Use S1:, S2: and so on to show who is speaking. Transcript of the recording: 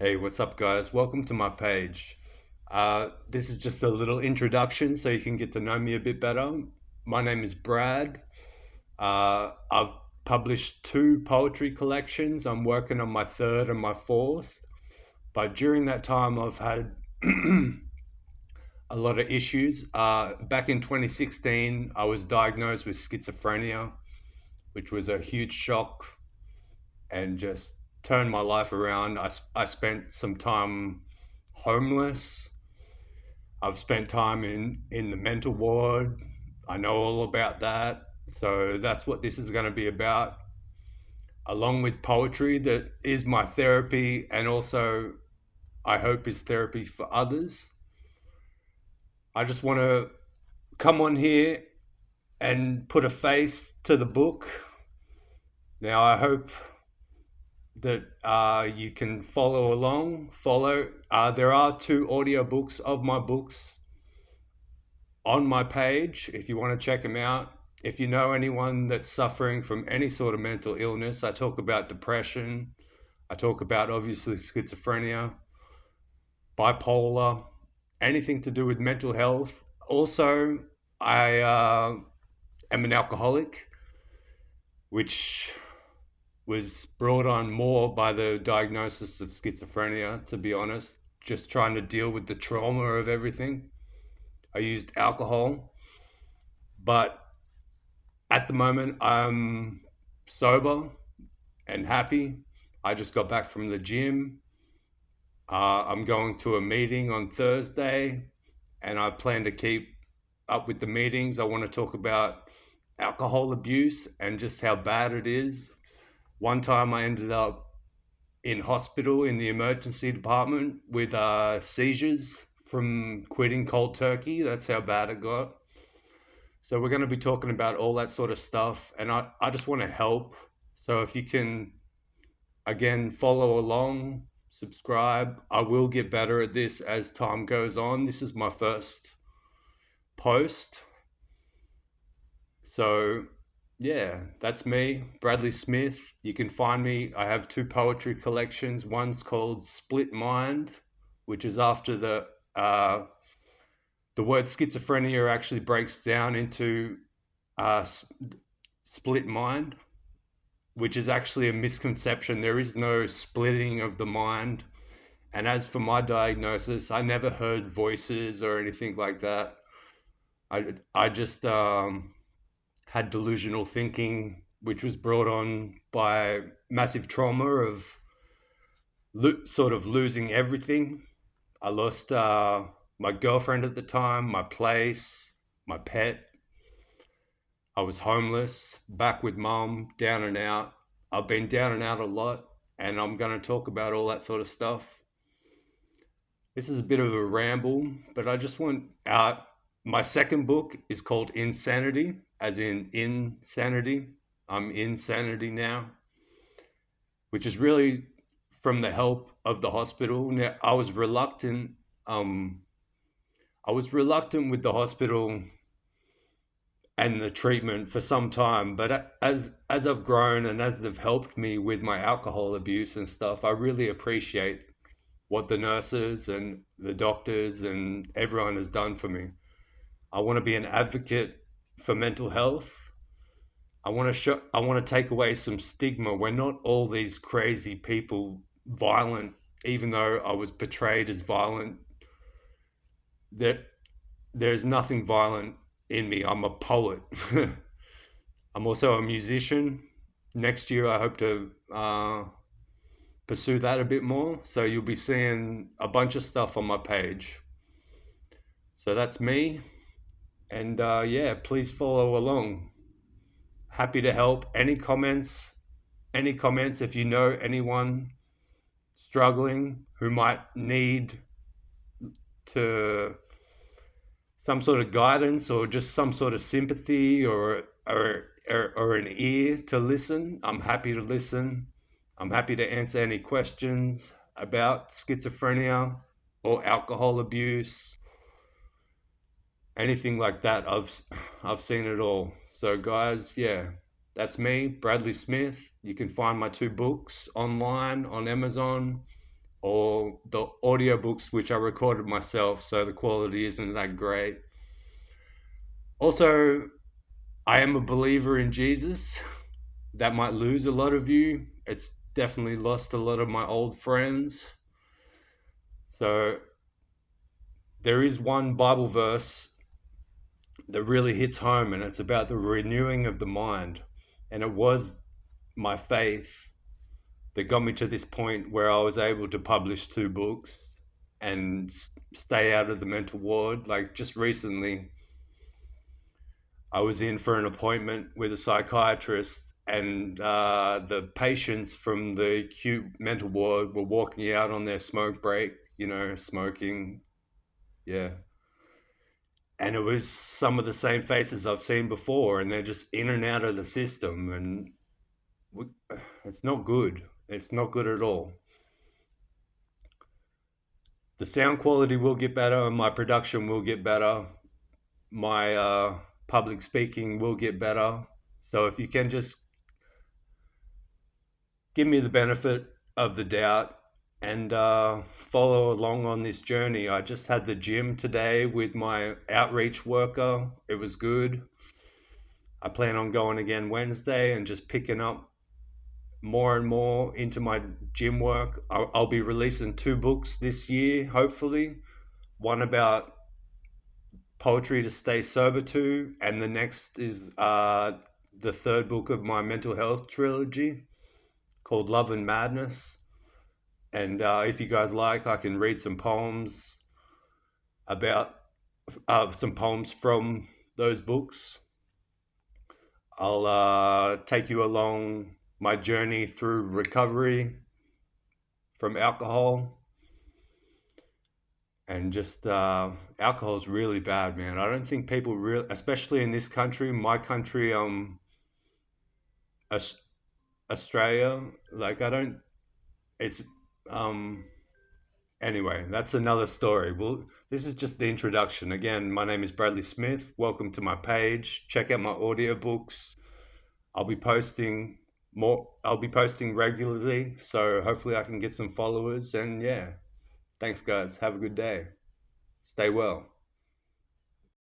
S1: Hey, what's up, guys? Welcome to my page. This is just a little introduction so you can get to know me a bit better. My name is Brad. I've published two poetry collections. I'm working on my third and my fourth. But during that time, I've had a lot of issues. Back in 2016, I was diagnosed with schizophrenia, which was a huge shock and just turned my life around. I spent some time homeless. I've spent time in the mental ward. I know all about that. So that's what this is going to be about, along with poetry that is my therapy and also I hope is therapy for others. I just want to come on here and put a face to the book. Now, I hope that you can follow along. There are two audiobooks of my books on my page if you want to check them out. If you know anyone that's suffering from any sort of mental illness, I talk about depression. I talk about obviously schizophrenia, bipolar, anything to do with mental health. Also, I am an alcoholic, which was brought on more by the diagnosis of schizophrenia, to be honest, just trying to deal with the trauma of everything. I used alcohol, but at the moment I'm sober and happy. I just got back from the gym. I'm going to a meeting on Thursday and I plan to keep up with the meetings. I want to talk about alcohol abuse and just how bad it is. One time I ended up in hospital in the emergency department with seizures from quitting cold turkey. That's how bad it got. So we're going to be talking about all that sort of stuff. And I just want to help. So if you can, again, follow along, subscribe. I will get better at this as time goes on. This is my first post. So yeah, that's me, Bradley Smith. You can find me. I have two poetry collections. One's called Split Mind, which is after the word schizophrenia actually breaks down into uh, split mind, which is actually a misconception. There is no splitting of the mind. And as for my diagnosis, I never heard voices or anything like that. I just had delusional thinking, which was brought on by massive trauma of sort of losing everything. I lost my girlfriend at the time, my place, my pet. I was homeless, back with mom, down and out. I've been down and out a lot, and I'm going to talk about all that sort of stuff. This is a bit of a ramble, but I just want out. My second book is called Insanity, as in insanity. I'm insanity now, which is really from the help of the hospital. Now, Um, I was reluctant with the hospital and the treatment for some time, but as I've grown and as they've helped me with my alcohol abuse and stuff, I really appreciate what the nurses and the doctors and everyone has done for me. I want to be an advocate for mental health. I want to take away some stigma. We're not all these crazy people violent, even though I was portrayed as violent. There there's nothing violent in me. I'm a poet. I'm also a musician. Next year I hope to pursue that a bit more. So you'll be seeing a bunch of stuff on my page. So that's me. And yeah, please follow along. Happy to help. Any comments if you know anyone struggling who might need to some sort of guidance or just some sort of sympathy or an ear to listen. I'm happy to listen. I'm happy to answer any questions about schizophrenia or alcohol abuse, anything like that. I've seen it all. So guys, yeah, that's me, Bradley Smith. You can find my two books online on Amazon or the audiobooks which I recorded myself, so the quality isn't that great. Also, I am a believer in Jesus. That might lose a lot of you. It's definitely lost a lot of my old friends. So there is one Bible verse that really hits home, and it's about the renewing of the mind. And it was my faith that got me to this point where I was able to publish 2 books and stay out of the mental ward. Like just recently, I was in for an appointment with a psychiatrist, and the patients from the acute mental ward were walking out on their smoke break, smoking. Yeah. And it was some of the same faces I've seen before, and they're just in and out of the system, and it's not good. It's not good at all. The sound quality will get better, and my production will get better. My public speaking will get better. So if you can just give me the benefit of the doubt and follow along on this journey. I just had the gym today with my outreach worker. It was good. I plan on going again Wednesday and just picking up more and more into my gym work. I'll be releasing 2 books this year, hopefully. One about poetry to stay sober to, and the next is the third book of my mental health trilogy called Love and Madness. And if you guys like, I can read some poems about some poems from those books. I'll take you along my journey through recovery from alcohol. And just alcohol is really bad, man. I don't think people really, especially in this country, my country, Australia, like I don't, it's, um, anyway, that's another story. Well, this is just the introduction. Again, my name is Bradley Smith. Welcome to my page. Check out my audiobooks. I'll be posting more. I'll be posting regularly, so hopefully I can get some followers. And yeah, thanks, guys. Have a good day. Stay well.